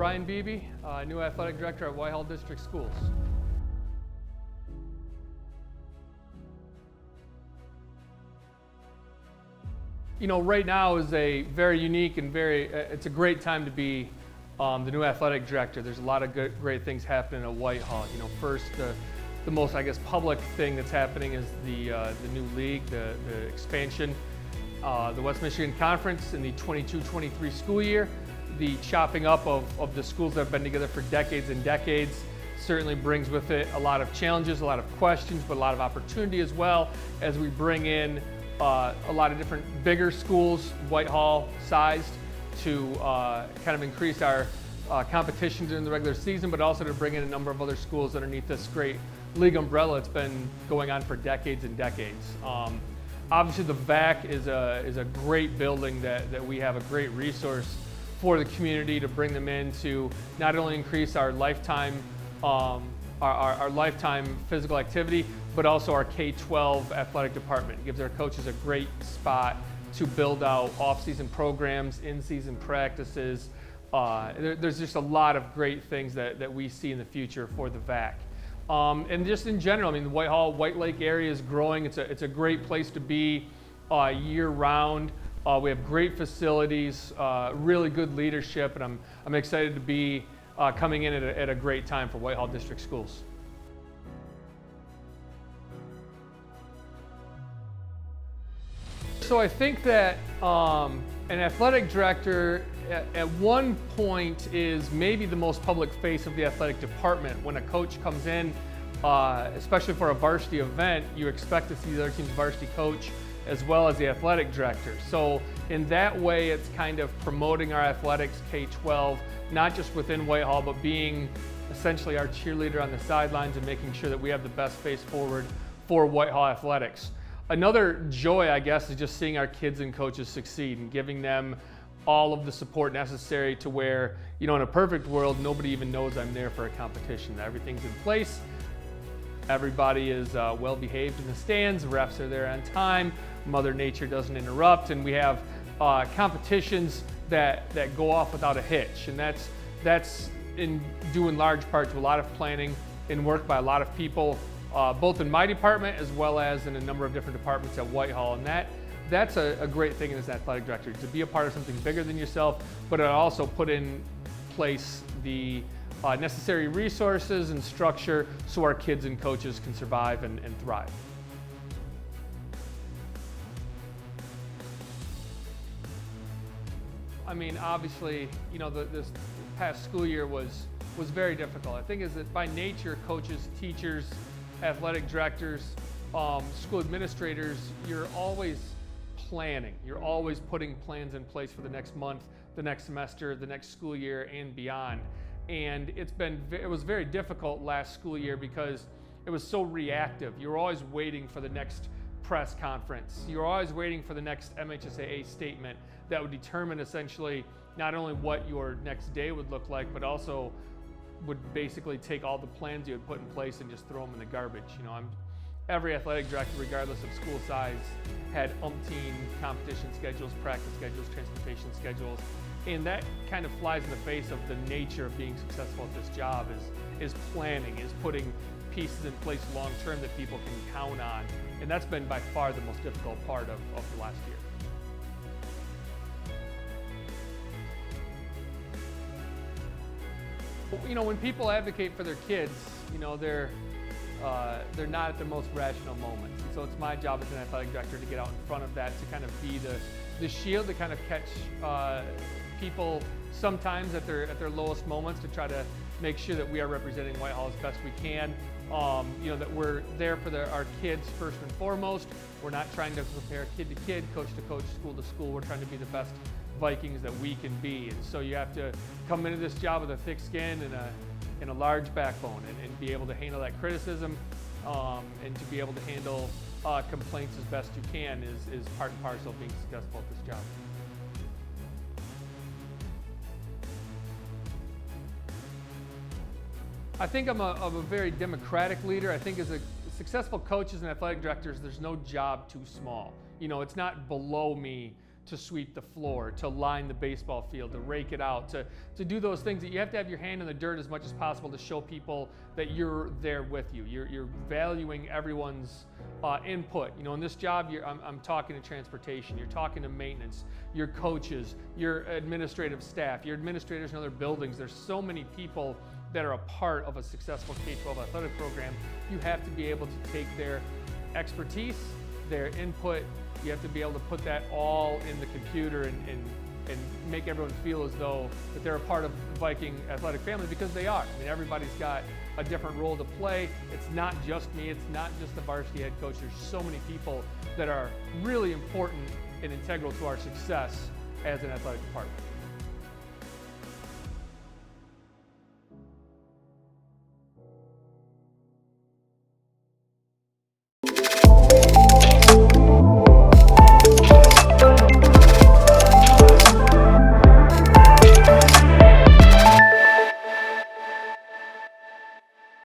Brian Beebe, new athletic director at Whitehall District Schools. You know, right now is a very unique and it's a great time to be the new athletic director. There's a lot of great things happening at Whitehall. You know, first, the most, I guess, public thing that's happening is the new league, the expansion, the West Michigan Conference in the 22-23 school year. The chopping up of the schools that have been together for decades and decades certainly brings with it a lot of challenges, a lot of questions, but a lot of opportunity as well as we bring in a lot of different bigger schools, Whitehall sized, to kind of increase our competition during the regular season, but also to bring in a number of other schools underneath this great league umbrella that's been going on for decades and decades. Obviously the VAC is a great building that we have a great resource for the community to bring them in to not only increase our lifetime our lifetime physical activity, but also our K-12 athletic department. It gives our coaches a great spot to build out off-season programs, in-season practices. There's just a lot of great things that we see in the future for the VAC. And just in general, I mean, the Whitehall, White Lake area is growing. It's a great place to be year-round. We have great facilities, really good leadership, and I'm excited to be coming in at a great time for Whitehall District Schools. So I think that an athletic director at one point is maybe the most public face of the athletic department. When a coach comes in, especially for a varsity event, you expect to see the other team's varsity coach as well as the athletic director. So in that way, it's kind of promoting our athletics K-12, not just within Whitehall, but being essentially our cheerleader on the sidelines and making sure that we have the best face forward for Whitehall athletics. Another joy, I guess, is just seeing our kids and coaches succeed and giving them all of the support necessary to where, you know, in a perfect world, nobody even knows I'm there for a competition. Everything's in place. Everybody is well behaved in the stands. The refs are there on time. Mother Nature doesn't interrupt, and we have competitions that go off without a hitch. And that's in due in large part to a lot of planning and work by a lot of people, both in my department as well as in a number of different departments at Whitehall. And that's a great thing as an athletic director, to be a part of something bigger than yourself, but also put in place the necessary resources and structure so our kids and coaches can survive and thrive. I mean, obviously, you know, this past school year was very difficult. I think is that by nature, coaches, teachers, athletic directors, school administrators, you're always planning. You're always putting plans in place for the next month, the next semester, the next school year, and beyond. And it was very difficult last school year because it was so reactive. You're always waiting for the next press conference. You're always waiting for the next MHSAA statement that would determine essentially not only what your next day would look like, but also would basically take all the plans you had put in place and just throw them in the garbage. You know, every athletic director, regardless of school size, had umpteen competition schedules, practice schedules, transportation schedules, and that kind of flies in the face of the nature of being successful at this job is planning, is putting pieces in place long term that people can count on, and that's been by far the most difficult part of the last year. You know, when people advocate for their kids, you know, they're not at their most rational moments. And so it's my job as an athletic director to get out in front of that, to kind of be the shield to kind of catch people sometimes at their lowest moments, to try to make sure that we are representing Whitehall as best we can. You know, that we're there for our kids first and foremost. We're not trying to compare kid to kid, coach to coach, school to school. We're trying to be the best Vikings that we can be. And so you have to come into this job with a thick skin and a large backbone and be able to handle that criticism and to be able to handle complaints as best you can is part and parcel of being successful at this job. I think I'm a very democratic leader. I think as successful coaches and athletic directors, there's no job too small. You know, it's not below me to sweep the floor, to line the baseball field, to rake it out, to do those things that you have to have your hand in the dirt as much as possible to show people that you're there with you. You're valuing everyone's input. You know, in this job, I'm talking to transportation, you're talking to maintenance, your coaches, your administrative staff, your administrators in other buildings. There's so many people that are a part of a successful K-12 athletic program. You have to be able to take their expertise, their input. You have to be able to put that all in the computer and make everyone feel as though that they're a part of the Viking athletic family, because they are. I mean, everybody's got a different role to play. It's not just me, it's not just the varsity head coach. There's so many people that are really important and integral to our success as an athletic department.